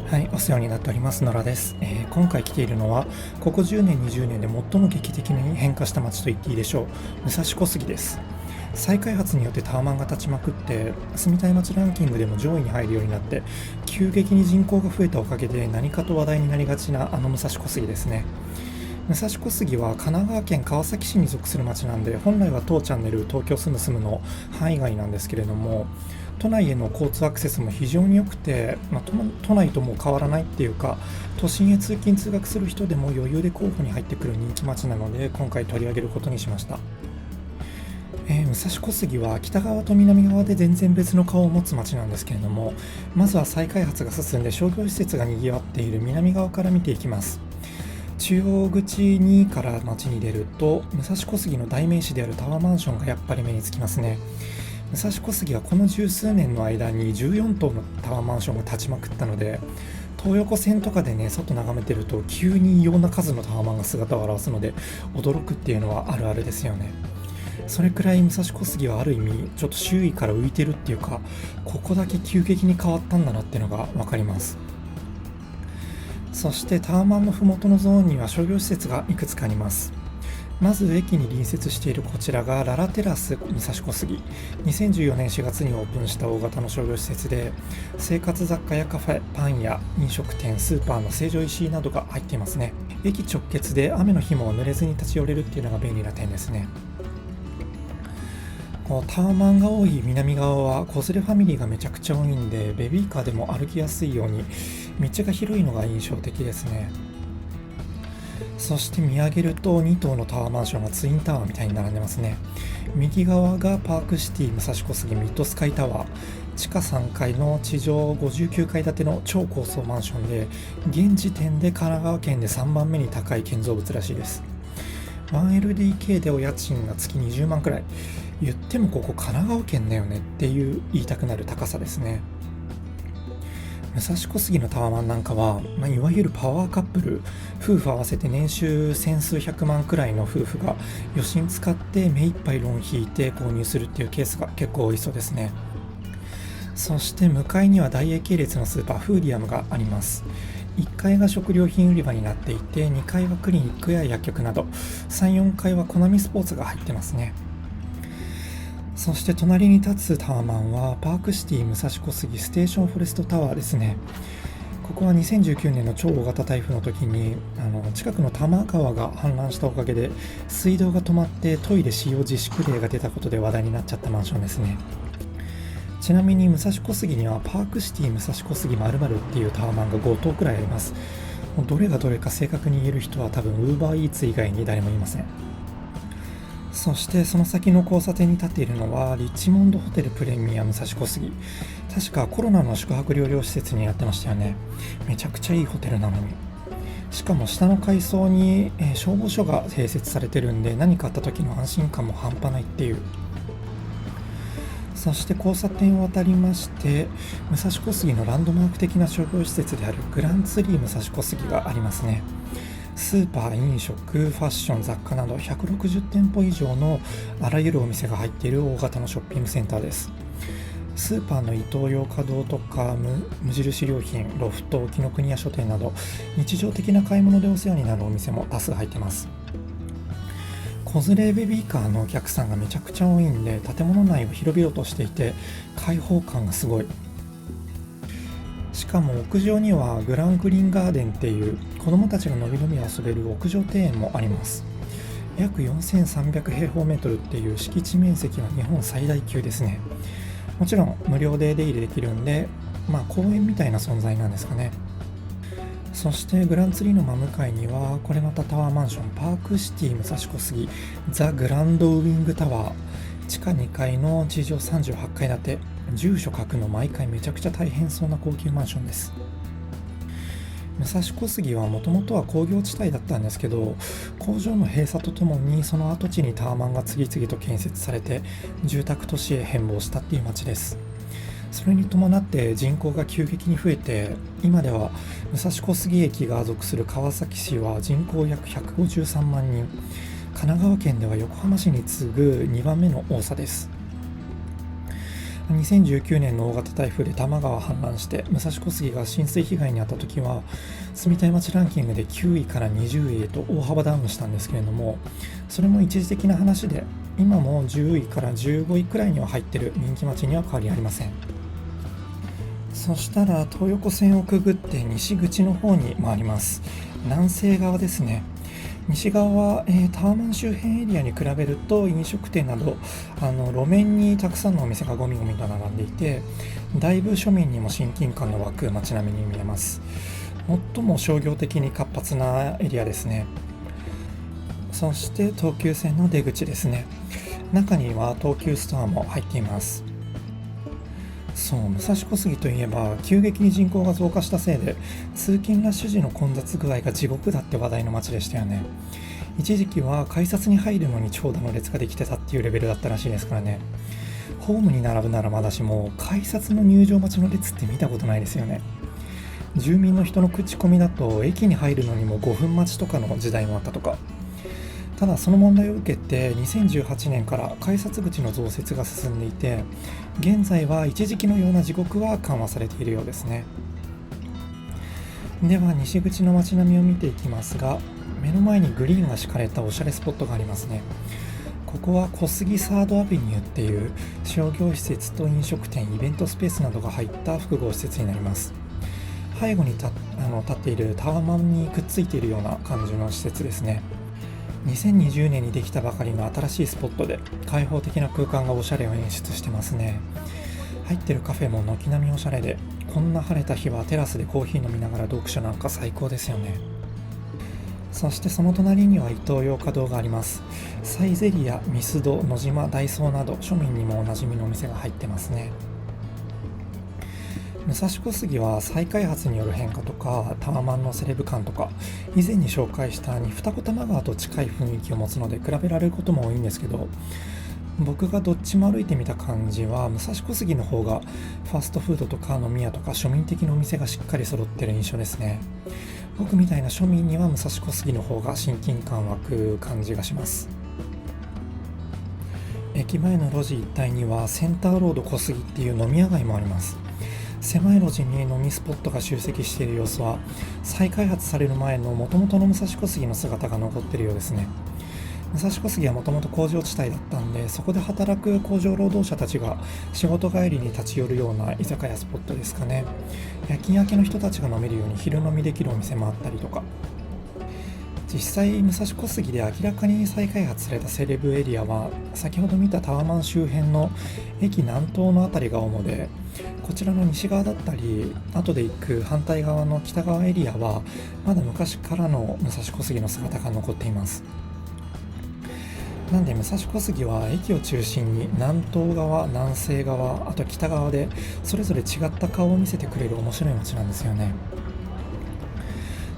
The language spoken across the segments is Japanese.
はい、お世話になっております。野良です。今回来ているのは、ここ10年、20年で最も劇的に変化した街と言っていいでしょう。武蔵小杉です。再開発によってタワマンが立ちまくって、住みたい街ランキングでも上位に入るようになって、急激に人口が増えたおかげで何かと話題になりがちなあの武蔵小杉ですね。武蔵小杉は神奈川県川崎市に属する町なんで、本来は当チャンネル東京住むの範囲外なんですけれども、都内への交通アクセスも非常に良くて、都内とも変わらないっていうか、都心へ通勤通学する人でも余裕で候補に入ってくる人気町なので、今回取り上げることにしました。武蔵小杉は北側と南側で全然別の顔を持つ町なんですけれども、まずは再開発が進んで商業施設が賑わっている南側から見ていきます。中央口にから街に出ると、武蔵小杉の代名詞であるタワーマンションがやっぱり目につきますね。武蔵小杉はこの十数年の間に14棟のタワーマンションが建ちまくったので、東横線とかでね、外眺めてると急に異様な数のタワマンが姿を現すので、驚くっていうのはあるあるですよね。それくらい武蔵小杉はある意味ちょっと周囲から浮いてるっていうか、ここだけ急激に変わったんだなっていうのが分かります。そしてタワマンの麓のゾーンには商業施設がいくつかあります。まず駅に隣接しているこちらがララテラス武蔵小杉。2014年4月にオープンした大型の商業施設で、生活雑貨やカフェ、パンや飲食店、スーパーの成城石井などが入っていますね。駅直結で雨の日も濡れずに立ち寄れるっていうのが便利な点ですね。タワマンが多い南側は子連れファミリーがめちゃくちゃ多いんで、ベビーカーでも歩きやすいように道が広いのが印象的ですね。そして見上げると2棟のタワーマンションがツインタワーみたいに並んでますね。右側がパークシティ武蔵小杉ミッドスカイタワー。地下3階の地上59階建ての超高層マンションで、現時点で神奈川県で3番目に高い建造物らしいです。1LDK でお家賃が月20万くらい。言ってもここ神奈川県だよねっていう言いたくなる高さですね。武蔵小杉のタワマンなんかは、いわゆるパワーカップル、夫婦合わせて年収千数百万くらいの夫婦が余震使って目いっぱいローン引いて購入するっていうケースが結構多いそうですね。そして向かいには大英系列のスーパーフーディアムがあります。1階が食料品売り場になっていて、2階はクリニックや薬局など、3、4階はコナミスポーツが入ってますね。そして隣に立つタワマンはパークシティ武蔵小杉ステーションフォレストタワーですね。ここは2019年の超大型台風の時に近くの多摩川が氾濫したおかげで水道が止まってトイレ使用自粛令が出たことで話題になっちゃったマンションですね。ちなみに武蔵小杉にはパークシティ武蔵小杉〇〇っていうタワマンが5棟くらいあります。どれがどれか正確に言える人は多分 UberEats 以外に誰もいません。そしてその先の交差点に立っているのはリッチモンドホテルプレミアム武蔵小杉。確かコロナの宿泊療養施設になってましたよね。めちゃくちゃいいホテルなのに。しかも下の階層に、消防署が併設されてるんで、何かあった時の安心感も半端ないっていう。そして交差点を渡りまして、武蔵小杉のランドマーク的な商業施設であるグランツリー武蔵小杉がありますね。スーパー、飲食、ファッション、雑貨など160店舗以上のあらゆるお店が入っている大型のショッピングセンターです。スーパーのイトーヨーカドーとか無印良品、ロフト、紀ノ国屋書店など日常的な買い物でお世話になるお店も多数入ってます。子連れベビーカーのお客さんがめちゃくちゃ多いんで、建物内を広々としていて開放感がすごい。しかも屋上にはグラングリーンガーデンっていう子どもたちがのびのび遊べる屋上庭園もあります。約4300平方メートルっていう敷地面積は日本最大級ですね。もちろん無料で出入りできるんで、公園みたいな存在なんですかね。そしてグランツリーの真向かいにはこれまたタワーマンションパークシティ武蔵小杉ザ・グランドウィングタワー。地下2階の地上38階建て、住所書くの毎回めちゃくちゃ大変そうな高級マンションです。武蔵小杉はもともとは工業地帯だったんですけど、工場の閉鎖とともにその跡地にタワマンが次々と建設されて住宅都市へ変貌したっていう街です。それに伴って人口が急激に増えて、今では武蔵小杉駅が属する川崎市は人口約153万人、神奈川県では横浜市に次ぐ2番目の多さです。2019年の大型台風で多摩川氾濫して武蔵小杉が浸水被害に遭った時は、住みたい街ランキングで9位から20位へと大幅ダウンしたんですけれども、それも一時的な話で、今も10位から15位くらいには入っている人気街には変わりありません。そしたら東横線をくぐって西口の方に回ります。南西側ですね。西側は、タワマン周辺エリアに比べると飲食店など路面にたくさんのお店がゴミゴミと並んでいて、だいぶ庶民にも親近感の湧く街並みに見えます。最も商業的に活発なエリアですね。そして東急線の出口ですね。中には東急ストアも入っています。そう、武蔵小杉といえば急激に人口が増加したせいで通勤ラッシュ時の混雑具合が地獄だって話題の街でしたよね。一時期は改札に入るのに長蛇の列ができてたっていうレベルだったらしいですからね。ホームに並ぶならまだしも改札の入場待ちの列って見たことないですよね。住民の人の口コミだと駅に入るのにも5分待ちとかの時代もあったとか。ただその問題を受けて2018年から改札口の増設が進んでいて、現在は一時期のような地獄は緩和されているようですね。では西口の街並みを見ていきますが、目の前にグリーンが敷かれたおしゃれスポットがありますね。ここは小杉サードアベニューっていう商業施設と飲食店、イベントスペースなどが入った複合施設になります。背後に立っているタワマンにくっついているような感じの施設ですね。2020年にできたばかりの新しいスポットで開放的な空間がおしゃれを演出してますね。入ってるカフェも軒並みおしゃれで、こんな晴れた日はテラスでコーヒー飲みながら読書なんか最高ですよね。そしてその隣にはイトーヨーカドーがあります。サイゼリヤ、ミスド、野島、ダイソーなど庶民にもおなじみのお店が入ってますね。武蔵小杉は再開発による変化とかタワマンのセレブ感とか、以前に紹介した二子玉川と近い雰囲気を持つので比べられることも多いんですけど、僕がどっちも歩いてみた感じは武蔵小杉の方がファストフードとか飲み屋とか庶民的なお店がしっかり揃ってる印象ですね。僕みたいな庶民には武蔵小杉の方が親近感湧く感じがします。駅前の路地一帯にはセンターロード小杉っていう飲み屋街もあります。狭い路地に飲みスポットが集積している様子は、再開発される前の元々の武蔵小杉の姿が残っているようですね。武蔵小杉はもともと工場地帯だったんで、そこで働く工場労働者たちが仕事帰りに立ち寄るような居酒屋スポットですかね。夜勤明けの人たちが飲めるように昼飲みできるお店もあったりとか。実際武蔵小杉で明らかに再開発されたセレブエリアは、先ほど見たタワマン周辺の駅南東のあたりが主で、こちらの西側だったり後で行く反対側の北側エリアはまだ昔からの武蔵小杉の姿が残っています。なんで武蔵小杉は駅を中心に南東側、南西側、あと北側でそれぞれ違った顔を見せてくれる面白い街なんですよね。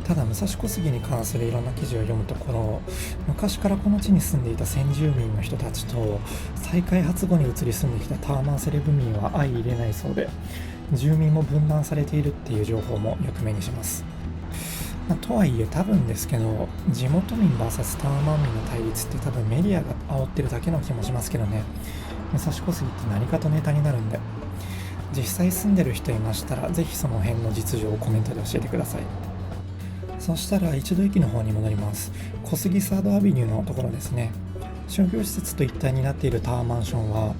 ただ武蔵小杉に関するいろんな記事を読むところ、昔からこの地に住んでいた先住民の人たちと再開発後に移り住んできたタワマンセレブ民は相入れないそうで、住民も分断されているっていう情報もよく目にします。とはいえ多分ですけど、地元民 VS タワマン民の対立って多分メディアが煽ってるだけの気もしますけどね。武蔵小杉って何かとネタになるんで、実際住んでる人いましたらぜひその辺の実情をコメントで教えてください。そしたら一度駅の方に戻ります。小杉サードアビニューのところですね。商業施設と一体になっているタワーマンションは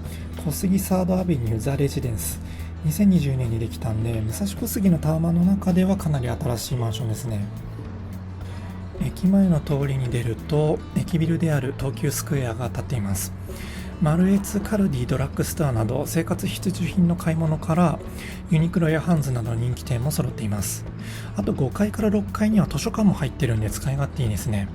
小杉サードアビニューザ・レジデンス、2020年にできたんで、武蔵小杉のタワーマンの中ではかなり新しいマンションですね。駅前の通りに出ると駅ビルである東急スクエアが建っています。マルエツ、カルディ、ドラッグストアなど生活必需品の買い物からユニクロやハンズなどの人気店も揃っています。あと5階から6階には図書館も入ってるんで使い勝手いいですね。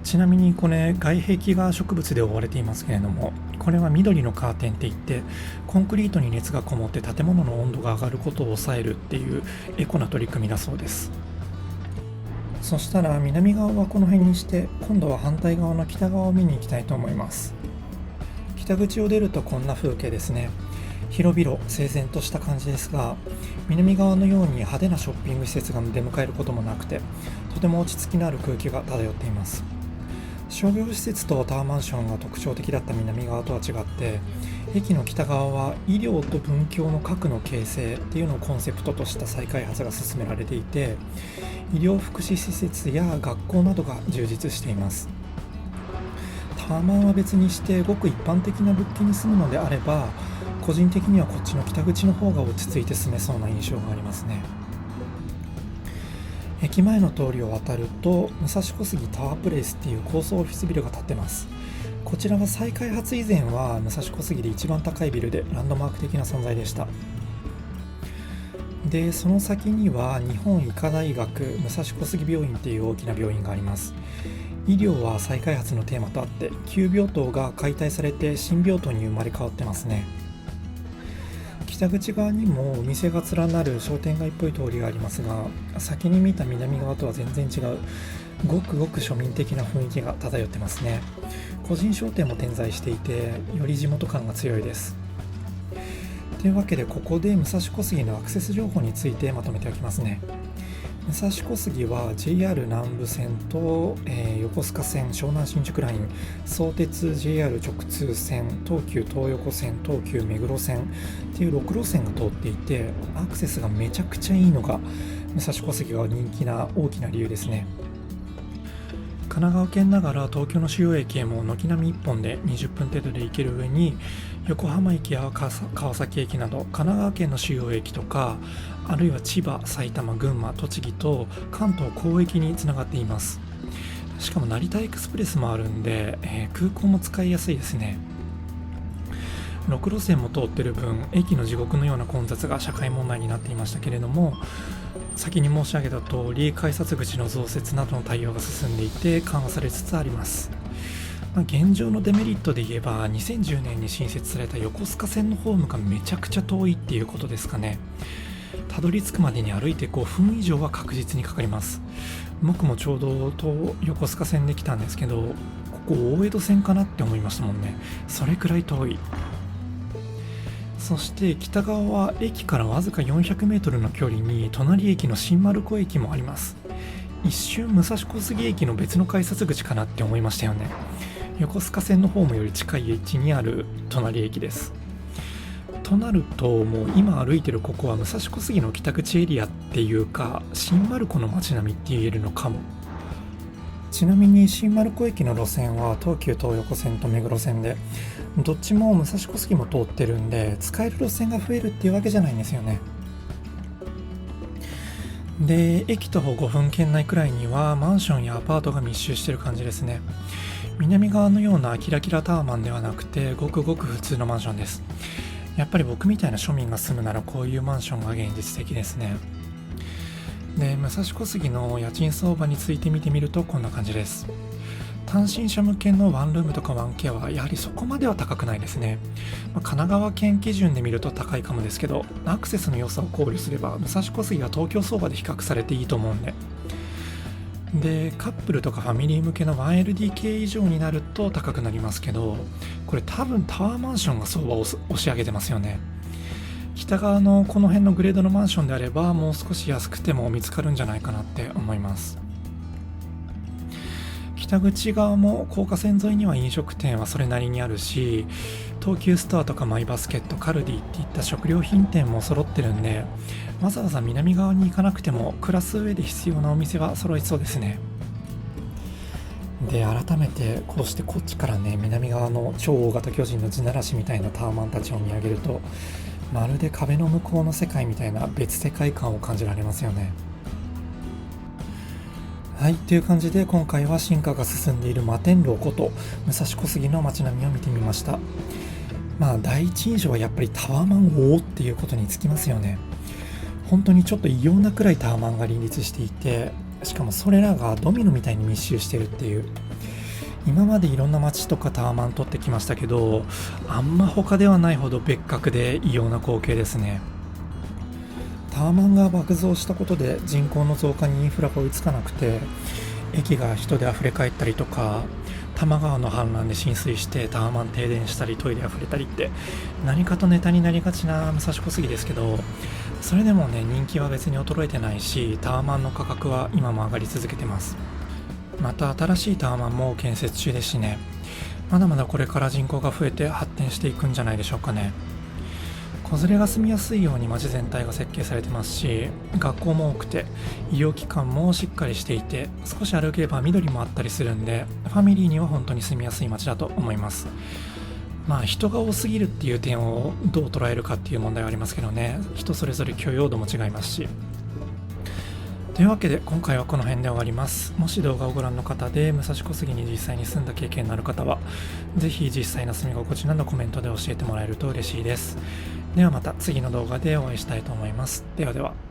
ちなみにこれ外壁が植物で覆われていますけれども、これは緑のカーテンっていってコンクリートに熱がこもって建物の温度が上がることを抑えるっていうエコな取り組みだそうです。そしたら南側はこの辺にして、今度は反対側の北側を見に行きたいと思います。北口を出るとこんな風景ですね。広々整然とした感じですが、南側のように派手なショッピング施設が出迎えることもなくて、とても落ち着きのある空気が漂っています。商業施設とタワーマンションが特徴的だった南側とは違って、駅の北側は医療と文教の核の形成っていうのをコンセプトとした再開発が進められていて、医療福祉施設や学校などが充実しています。タワマンは別にしてごく一般的な物件に住むのであれば、個人的にはこっちの北口の方が落ち着いて住めそうな印象がありますね。駅前の通りを渡ると武蔵小杉タワープレイスっていう高層オフィスビルが建ってます。こちらは再開発以前は武蔵小杉で一番高いビルでランドマーク的な存在でした。でその先には日本医科大学武蔵小杉病院っていう大きな病院があります。医療は再開発のテーマとあって、旧病棟が解体されて新病棟に生まれ変わってますね。北口側にもお店が連なる商店街っぽい通りがありますが、先に見た南側とは全然違うごくごく庶民的な雰囲気が漂ってますね。個人商店も点在していて、より地元感が強いです。というわけでここで武蔵小杉のアクセス情報についてまとめておきますね。武蔵小杉は JR 南武線と、横須賀線、湘南新宿ライン、相鉄 JR 直通線、東急東横線、東急目黒線っていう6路線が通っていて、アクセスがめちゃくちゃいいのが武蔵小杉が人気な大きな理由ですね。神奈川県ながら東京の主要駅へも軒並み1本で20分程度で行ける上に、横浜駅や川崎駅など神奈川県の主要駅とか、あるいは千葉、埼玉、群馬、栃木と関東広域につながっています。しかも成田エクスプレスもあるんで、空港も使いやすいですね。6路線も通っている分、駅の地獄のような混雑が社会問題になっていましたけれども、先に申し上げた通り改札口の増設などの対応が進んでいて緩和されつつあります。現状のデメリットで言えば、2010年に新設された横須賀線のホームがめちゃくちゃ遠いっていうことですかね。たどり着くまでに歩いて5分以上は確実にかかります。僕もちょうど横須賀線で来たんですけど、ここ大江戸線かなって思いましたもんね。それくらい遠い。そして北側は駅からわずか400メートルの距離に隣駅の新丸子駅もあります。一瞬武蔵小杉駅の別の改札口かなって思いましたよね。横須賀線のホームより近い位置にある隣駅です。となると、もう今歩いてるここは武蔵小杉の北口エリアっていうか、新丸子の街並みって言えるのかも。ちなみに新丸子駅の路線は東急東横線と目黒線で、どっちも武蔵小杉も通ってるんで、使える路線が増えるっていうわけじゃないんですよね。で、駅徒歩5分圏内くらいにはマンションやアパートが密集してる感じですね。南側のようなキラキラタワマンではなくて、ごくごく普通のマンションです。やっぱり僕みたいな庶民が住むならこういうマンションが現実的ですね。で、武蔵小杉の家賃相場について見てみるとこんな感じです。単身者向けのワンルームとかワンケアはやはりそこまでは高くないですね。神奈川県基準で見ると高いかもですけど、アクセスの良さを考慮すれば武蔵小杉は東京相場で比較されていいと思うんで、カップルとかファミリー向けの 1LDK 以上になると高くなりますけど、これ多分タワーマンションが相場を押し上げてますよね。北側のこの辺のグレードのマンションであれば、もう少し安くても見つかるんじゃないかなって思います。北口側も高架線沿いには飲食店はそれなりにあるし、東急ストアとかマイバスケット、カルディっていった食料品店も揃ってるんで、わざわざ南側に行かなくても暮らす上で必要なお店は揃いそうですね。で、改めてこうしてこっちからね、南側の超大型巨人の地ならしみたいなタワマンたちを見上げると、まるで壁の向こうの世界みたいな別世界観を感じられますよね。はい、という感じで今回は進化が進んでいる摩天楼こと武蔵小杉の街並みを見てみました。第一印象はやっぱりタワーマン王っていうことにつきますよね。本当にちょっと異様なくらいタワマンが林立していて、しかもそれらがドミノみたいに密集してるっていう。今までいろんな街とかタワマン撮ってきましたけど、あんま他ではないほど別格で異様な光景ですね。タワマンが爆増したことで人口の増加にインフラが追いつかなくて、駅が人で溢れ返ったりとか、多摩川の氾濫で浸水してタワマン停電したりトイレ溢れたりって、何かとネタになりがちな武蔵小杉ですけど、それでもね、人気は別に衰えてないし、タワマンの価格は今も上がり続けてます。また新しいタワマンも建設中ですしね。まだまだこれから人口が増えて発展していくんじゃないでしょうかね。子連れが住みやすいように街全体が設計されてますし、学校も多くて医療機関もしっかりしていて、少し歩けば緑もあったりするんで、ファミリーには本当に住みやすい街だと思います。まあ人が多すぎるっていう点をどう捉えるかっていう問題はありますけどね、人それぞれ許容度も違いますし。というわけで今回はこの辺で終わります。もし動画をご覧の方で武蔵小杉に実際に住んだ経験のある方は、ぜひ実際の住み心地などコメントで教えてもらえると嬉しいです。ではまた次の動画でお会いしたいと思います。ではでは。